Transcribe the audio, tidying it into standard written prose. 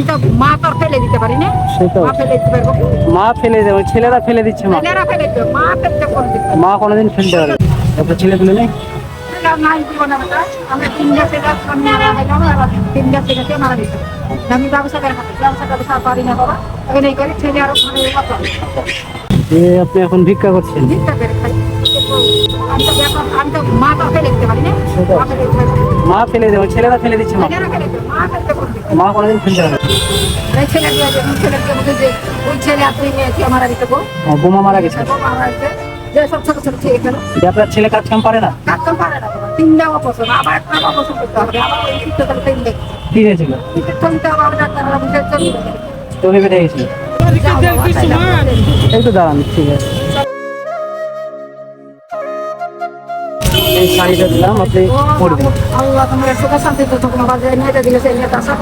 তো মা তো আর ফেলে দিতে পারি না। সেটাও মা ফেলে দিতে পারবো কি? মা ফেলে দেবে, ছেলেরা ফেলে দিচ্ছে মা। ছেলেরা ফেলে দিবে, মা ফেলতে করে দিবে। মা কোনোদিন ফেলতে পারে না। আপনার ছেলে ফেলে নেই? ছেলে নাই জীবনে বেটা। আমরা তিনটা ছেলে আমি মারা গেলাম, আর তিনটা ছেলেকে মারা দিতাম। আমি ব্যবসা করে খাবো, ব্যবসা ব্যবসা পারি না বাবা। এখন এই করে ছেলে আরো মানে কত যে আপনি এখন ভিক্ষা করছেন? ভিক্ষা করে খাই। আমি তো মা তো ফেলে দিতে পারি না। মা ফেলে দিতে পারি না। মা ফেলে দেবে, ছেলেরা ফেলে দিচ্ছে মা। ছেলেরা ফেলে দিবে, মা ফেলতে করে দিবে। মা কোনোদিন ফেলতে পারে না। এই ছেলেকে বলছে যে ওই ছেলে আর তুই মেয়েকে মারা দিতে গো। বোমা মারা গেছে। মারা দিতে যে সব ছোট ছোট ছেলে খেলো। যে আপনার ছেলে কাজ কাম পারে না? কাজ পারে না বাবা। তিনটা অপছন্দ, আবার একটা অপছন্দ করতে হবে। আবার ওই শিক্ষা তাহলে তিন দেখি। কি হয়েছিল? চলতে হবে, আবার ডাক্তাররা বুঝে চলবে। তো ভেবে দেখেছিল। এই তো দাঁড়ান, ঠিক আছে। এই শাড়িটা দিলাম, আপনি পরবেন। আল্লাহ তোমার সুখ শান্তি তো তোমার বাজারে নিয়ে দিলে সেই নেতা সব